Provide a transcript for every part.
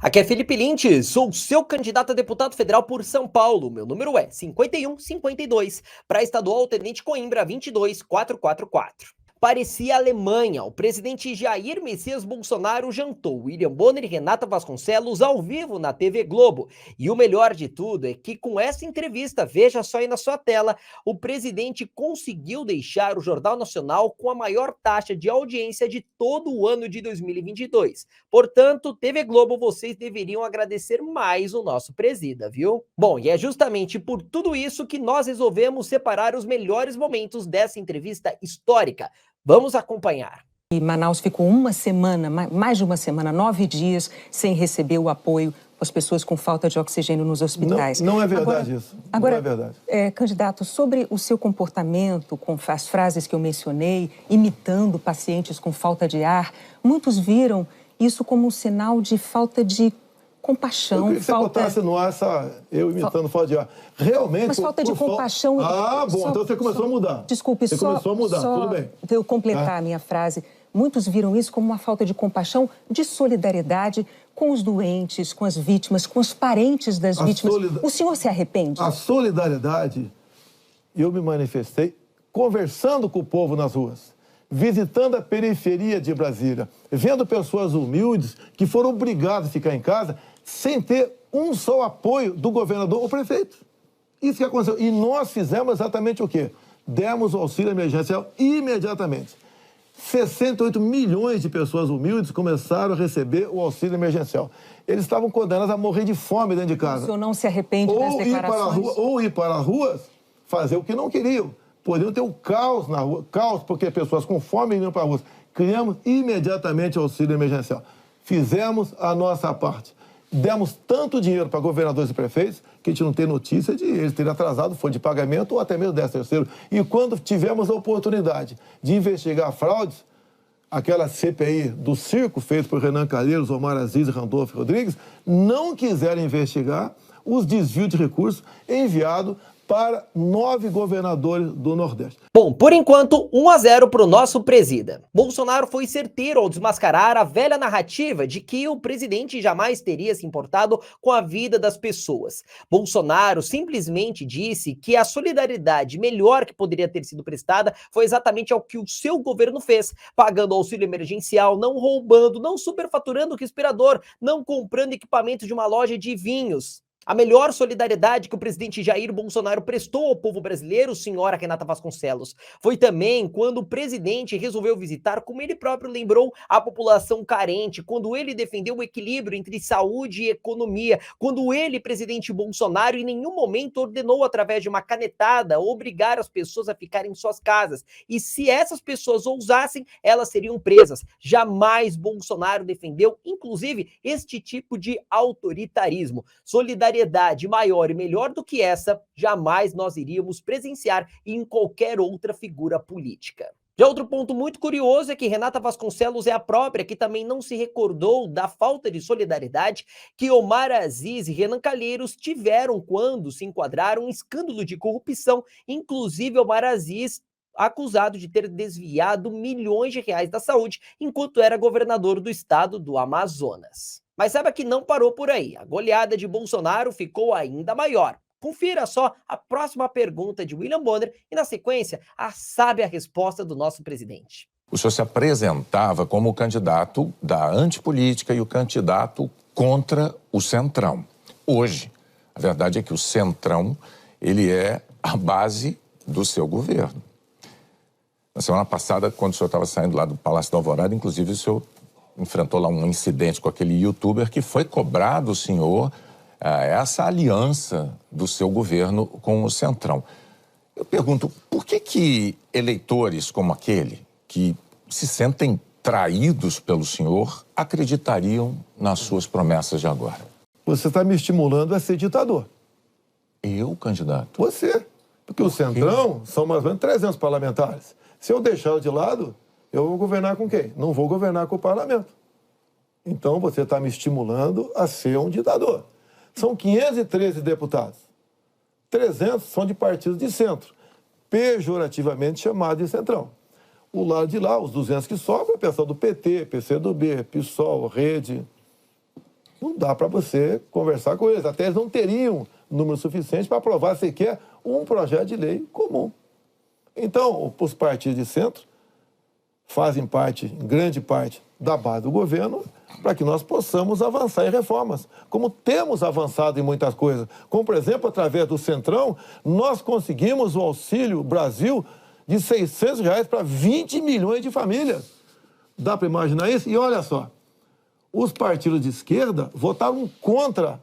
Aqui é Felipe Lintz, sou seu candidato a deputado federal por São Paulo. Meu número é 5152, para estadual Tenente Coimbra 22444. Parecia a Alemanha. O presidente Jair Messias Bolsonaro jantou William Bonner e Renata Vasconcelos ao vivo na TV Globo. E o melhor de tudo é que com essa entrevista, veja só aí na sua tela, o presidente conseguiu deixar o Jornal Nacional com a maior taxa de audiência de todo o ano de 2022. Portanto, TV Globo, vocês deveriam agradecer mais o nosso presida, viu? Bom, e é justamente por tudo isso que nós resolvemos separar os melhores momentos dessa entrevista histórica. Vamos acompanhar. E Manaus ficou uma semana, mais de uma semana, 9 dias, sem receber o apoio das pessoas com falta de oxigênio nos hospitais. Não é verdade isso. Agora, não é verdade. Candidato, sobre o seu comportamento, com as frases que eu mencionei, imitando pacientes com falta de ar, muitos viram isso como um sinal de falta de compaixão. Eu queria que você botasse no ar eu imitando falta de ar. Realmente... Mas falta de compaixão... Bom, então você começou a mudar. Desculpe, você começou a mudar, tudo bem. Eu completar a minha frase. Muitos viram isso como uma falta de compaixão, de solidariedade com os doentes, com as vítimas, com os parentes das vítimas. O senhor se arrepende? A solidariedade, eu me manifestei conversando com o povo nas ruas, visitando a periferia de Brasília, vendo pessoas humildes que foram obrigadas a ficar em casa sem ter um só apoio do governador ou prefeito. Isso que aconteceu. E nós fizemos exatamente o quê? Demos o auxílio emergencial imediatamente. 68 milhões de pessoas humildes começaram a receber o auxílio emergencial. Eles estavam condenados a morrer de fome dentro de casa. O senhor não se arrepende das declarações? Ou ir para as ruas, fazer o que não queriam. Poderiam ter o caos na rua, caos porque pessoas com fome iam para a rua. Criamos imediatamente o auxílio emergencial. Fizemos a nossa parte. Demos tanto dinheiro para governadores e prefeitos que a gente não tem notícia de eles terem atrasado folha de pagamento ou até mesmo 13º. E quando tivemos a oportunidade de investigar fraudes, aquela CPI do circo feita por Renan Calheiros, Omar Aziz e Randolfo Rodrigues, não quiseram investigar os desvios de recursos enviados para 9 governadores do Nordeste. Bom, por enquanto, 1-0 para o nosso presida. Bolsonaro foi certeiro ao desmascarar a velha narrativa de que o presidente jamais teria se importado com a vida das pessoas. Bolsonaro simplesmente disse que a solidariedade melhor que poderia ter sido prestada foi exatamente ao que o seu governo fez, pagando auxílio emergencial, não roubando, não superfaturando o respirador, não comprando equipamento de uma loja de vinhos. A melhor solidariedade que o presidente Jair Bolsonaro prestou ao povo brasileiro, senhora Renata Vasconcelos, foi também quando o presidente resolveu visitar, como ele próprio lembrou, a população carente, quando ele defendeu o equilíbrio entre saúde e economia, quando ele, presidente Bolsonaro, em nenhum momento ordenou, através de uma canetada, obrigar as pessoas a ficarem em suas casas. E se essas pessoas ousassem, elas seriam presas. Jamais Bolsonaro defendeu, inclusive, este tipo de autoritarismo. Solidariedade maior e melhor do que essa, jamais nós iríamos presenciar em qualquer outra figura política. Já outro ponto muito curioso é que Renata Vasconcelos é a própria que também não se recordou da falta de solidariedade que Omar Aziz e Renan Calheiros tiveram quando se enquadraram em escândalo de corrupção, inclusive Omar Aziz acusado de ter desviado milhões de reais da saúde enquanto era governador do estado do Amazonas. Mas saiba que não parou por aí. A goleada de Bolsonaro ficou ainda maior. Confira só a próxima pergunta de William Bonner e, na sequência, a sábia resposta do nosso presidente. O senhor se apresentava como o candidato da antipolítica e o candidato contra o Centrão. Hoje, a verdade é que o Centrão, ele é a base do seu governo. Na semana passada, quando o senhor estava saindo lá do Palácio da Alvorada, inclusive o senhor enfrentou lá um incidente com aquele youtuber que foi cobrar do senhor essa aliança do seu governo com o Centrão. Eu pergunto, por que eleitores como aquele, que se sentem traídos pelo senhor, acreditariam nas suas promessas de agora? Você está me estimulando a ser ditador. Eu, candidato? Você. Porque o Centrão são mais ou menos 300 parlamentares. Se eu deixar de lado, eu vou governar com quem? Não vou governar com o parlamento. Então você está me estimulando a ser um ditador. São 513 deputados. 300 são de partidos de centro, pejorativamente chamados de centrão. O lado de lá, os 200 que sobram, é o pessoal do PT, PCdoB, PSOL, Rede. não dá para você conversar com eles. Até eles não teriam número suficiente para aprovar sequer um projeto de lei comum. Então, os partidos de centro fazem parte, em grande parte, da base do governo para que nós possamos avançar em reformas, como temos avançado em muitas coisas. Como, por exemplo, através do Centrão, nós conseguimos o Auxílio Brasil de R$ 600 para 20 milhões de famílias. Dá para imaginar isso? E olha só, os partidos de esquerda votaram contra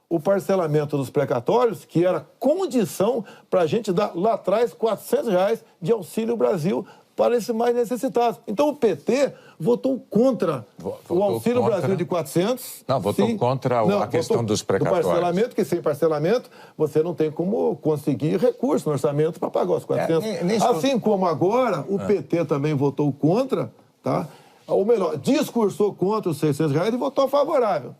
o parcelamento dos precatórios, que era condição para a gente dar lá atrás R$ 400 de Auxílio Brasil para esses mais necessitados. Então o PT votou contra o Auxílio Brasil de 400. Não, votou contra a questão dos precatórios. Do parcelamento, que sem parcelamento você não tem como conseguir recurso no orçamento para pagar os 400. Assim como agora o PT também votou contra, tá? Ou melhor, discursou contra os R$ 600 e votou favorável.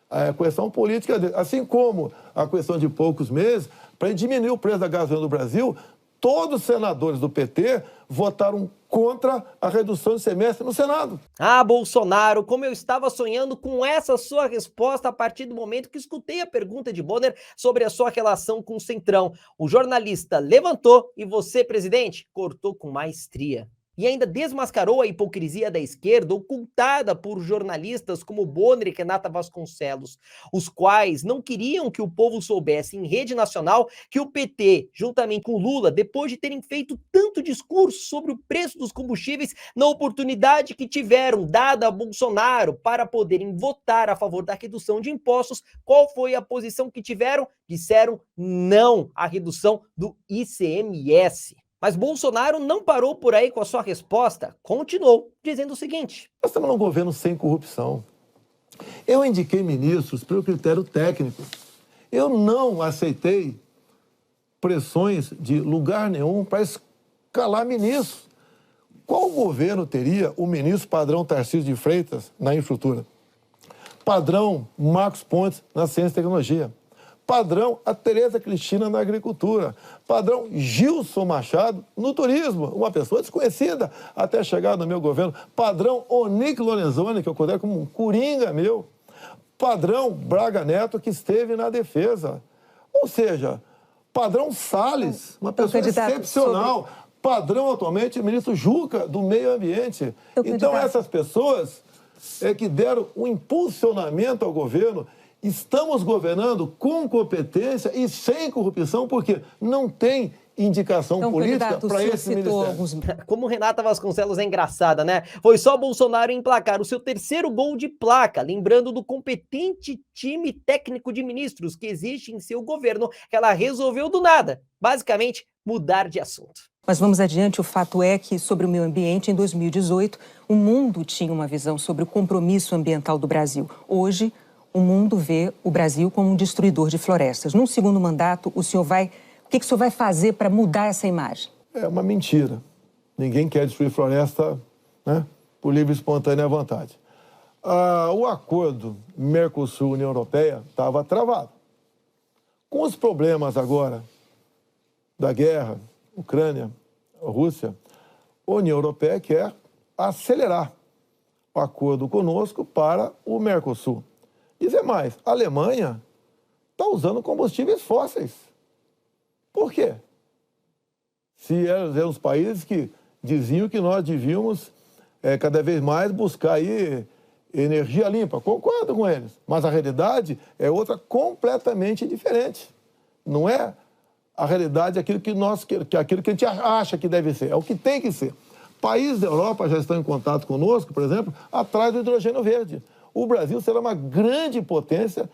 A questão política, assim como a questão de poucos meses, para diminuir o preço da gasolina no Brasil, todos os senadores do PT votaram contra a redução de semestre no Senado. Ah, Bolsonaro, como eu estava sonhando com essa sua resposta a partir do momento que escutei a pergunta de Bonner sobre a sua relação com o Centrão. O jornalista levantou e você, presidente, cortou com maestria. E ainda desmascarou a hipocrisia da esquerda ocultada por jornalistas como Bonner e Renata Vasconcelos, os quais não queriam que o povo soubesse em rede nacional que o PT, juntamente com Lula, depois de terem feito tanto discurso sobre o preço dos combustíveis, na oportunidade que tiveram dada a Bolsonaro para poderem votar a favor da redução de impostos, qual foi a posição que tiveram? Disseram não à redução do ICMS. Mas Bolsonaro não parou por aí com a sua resposta, continuou dizendo o seguinte: nós estamos num governo sem corrupção. Eu indiquei ministros pelo critério técnico. Eu não aceitei pressões de lugar nenhum para escalar ministros. Qual governo teria o ministro padrão Tarcísio de Freitas na infraestrutura? Padrão Marcos Pontes na ciência e tecnologia? Padrão a Tereza Cristina na agricultura, padrão Gilson Machado no turismo, uma pessoa desconhecida até chegar no meu governo, padrão Onyx Lorenzoni, que eu considero como um coringa meu, padrão Braga Neto, que esteve na defesa, ou seja, padrão Salles, uma pessoa excepcional, padrão atualmente ministro Juca do meio ambiente. Então essas pessoas é que deram um impulsionamento ao governo. Estamos governando com competência e sem corrupção, porque não tem indicação política para esse ministério. Como Renata Vasconcelos é engraçada, né? Foi só Bolsonaro emplacar o seu terceiro gol de placa, lembrando do competente time técnico de ministros que existe em seu governo, que ela resolveu do nada, basicamente, mudar de assunto. Mas vamos adiante, o fato é que, sobre o meio ambiente, em 2018, o mundo tinha uma visão sobre o compromisso ambiental do Brasil. Hoje, o mundo vê o Brasil como um destruidor de florestas. Num segundo mandato, o que o senhor vai fazer para mudar essa imagem? É uma mentira. Ninguém quer destruir floresta, né, por livre e espontânea vontade. O acordo Mercosul-União Europeia estava travado. Com os problemas agora da guerra, Ucrânia, Rússia, a União Europeia quer acelerar o acordo conosco para o Mercosul. Dizer mais, a Alemanha está usando combustíveis fósseis. Por quê? Se eram os países que diziam que nós devíamos cada vez mais buscar aí energia limpa. Concordo com eles, mas a realidade é outra completamente diferente. Não é a realidade aquilo que a gente acha que deve ser, é o que tem que ser. Países da Europa já estão em contato conosco, por exemplo, atrás do hidrogênio verde. O Brasil será uma grande potência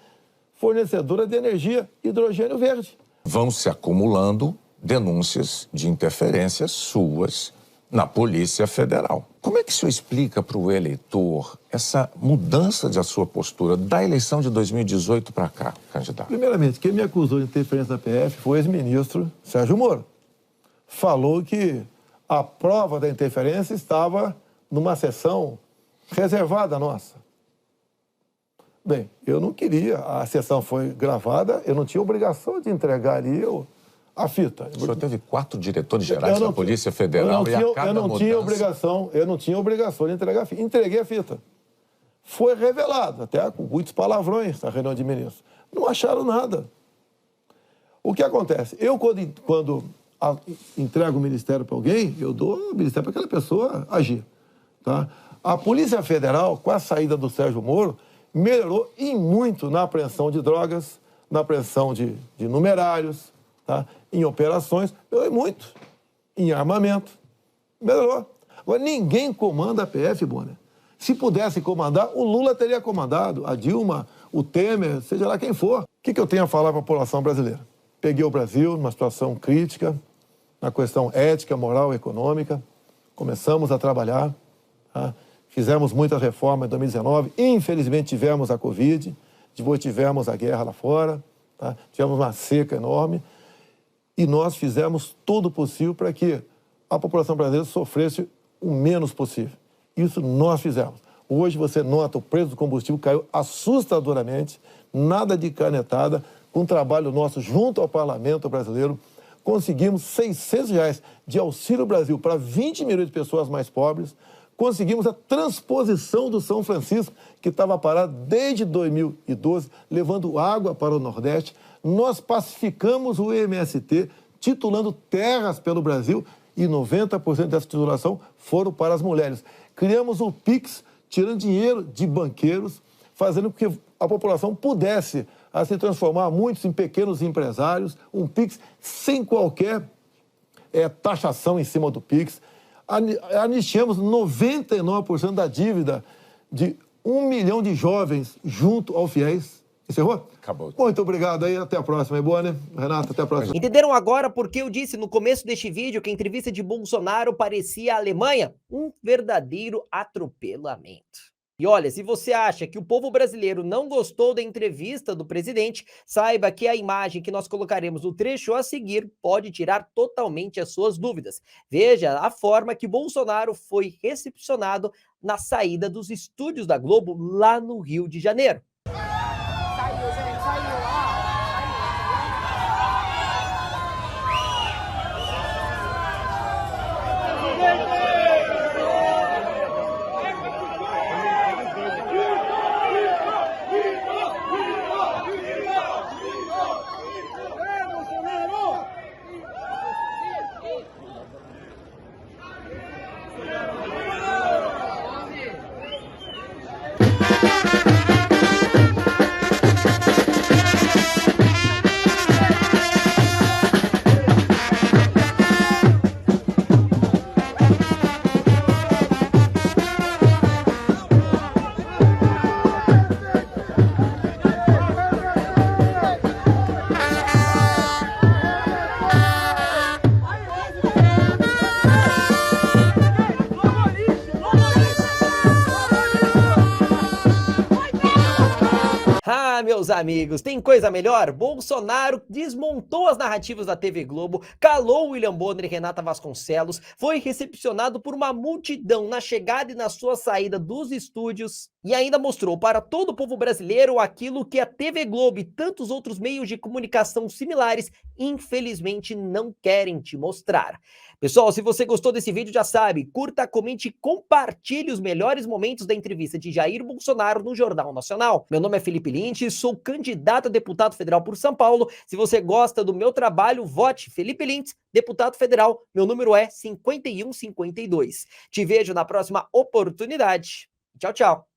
fornecedora de energia hidrogênio verde. Vão se acumulando denúncias de interferências suas na Polícia Federal. Como é que o senhor explica para o eleitor essa mudança da sua postura da eleição de 2018 para cá, candidato? Primeiramente, quem me acusou de interferência na PF foi o ex-ministro Sérgio Moro. Falou que a prova da interferência estava numa sessão reservada nossa. Bem, eu não queria, a sessão foi gravada, eu não tinha obrigação de entregar ali a fita. O senhor teve 4 diretores gerais da Polícia Federal e a cada mudança... Eu não tinha obrigação de entregar a fita. Entreguei a fita. Foi revelado, até com muitos palavrões na reunião de ministros. Não acharam nada. O que acontece? Eu, quando entrego o ministério para alguém, eu dou o ministério para aquela pessoa agir. Tá? A Polícia Federal, com a saída do Sérgio Moro, melhorou e muito na apreensão de drogas, na apreensão de numerários, tá? Em operações, melhorou muito. Em armamento, melhorou. Agora, ninguém comanda a PF, Bonner. Se pudesse comandar, o Lula teria comandado, a Dilma, o Temer, seja lá quem for. O que eu tenho a falar para a população brasileira? Peguei o Brasil numa situação crítica, na questão ética, moral e econômica. Começamos a trabalhar, tá? Fizemos muitas reformas em 2019. Infelizmente, tivemos a Covid, depois tivemos a guerra lá fora, tá? Tivemos uma seca enorme. E nós fizemos tudo possível para que a população brasileira sofresse o menos possível. Isso nós fizemos. Hoje você nota o preço do combustível caiu assustadoramente, nada de canetada, com o trabalho nosso junto ao parlamento brasileiro, conseguimos R$600 de Auxílio Brasil para 20 milhões de pessoas mais pobres, conseguimos a transposição do São Francisco, que estava parado desde 2012, levando água para o Nordeste. Nós pacificamos o MST, titulando terras pelo Brasil, e 90% dessa titulação foram para as mulheres. Criamos o PIX, tirando dinheiro de banqueiros, fazendo com que a população pudesse se transformar muitos em pequenos empresários, um PIX sem qualquer taxação em cima do PIX. Anistiamos 99% da dívida de 1 milhão de jovens junto ao FIES. Encerrou? Acabou. Muito obrigado aí, até a próxima. É boa, né? Renato, até a próxima. Entenderam agora porque eu disse no começo deste vídeo que a entrevista de Bolsonaro parecia a Alemanha? Um verdadeiro atropelamento. E olha, se você acha que o povo brasileiro não gostou da entrevista do presidente, saiba que a imagem que nós colocaremos no trecho a seguir pode tirar totalmente as suas dúvidas. Veja a forma que Bolsonaro foi recepcionado na saída dos estúdios da Globo lá no Rio de Janeiro. Ah, meus amigos, tem coisa melhor? Bolsonaro desmontou as narrativas da TV Globo, calou William Bonner e Renata Vasconcelos, foi recepcionado por uma multidão na chegada e na sua saída dos estúdios e ainda mostrou para todo o povo brasileiro aquilo que a TV Globo e tantos outros meios de comunicação similares infelizmente não querem te mostrar. Pessoal, se você gostou desse vídeo, já sabe, curta, comente e compartilhe os melhores momentos da entrevista de Jair Bolsonaro no Jornal Nacional. Meu nome é Felipe Lintz, sou candidato a deputado federal por São Paulo. Se você gosta do meu trabalho, vote Felipe Lintz, deputado federal. Meu número é 5152. Te vejo na próxima oportunidade. Tchau, tchau.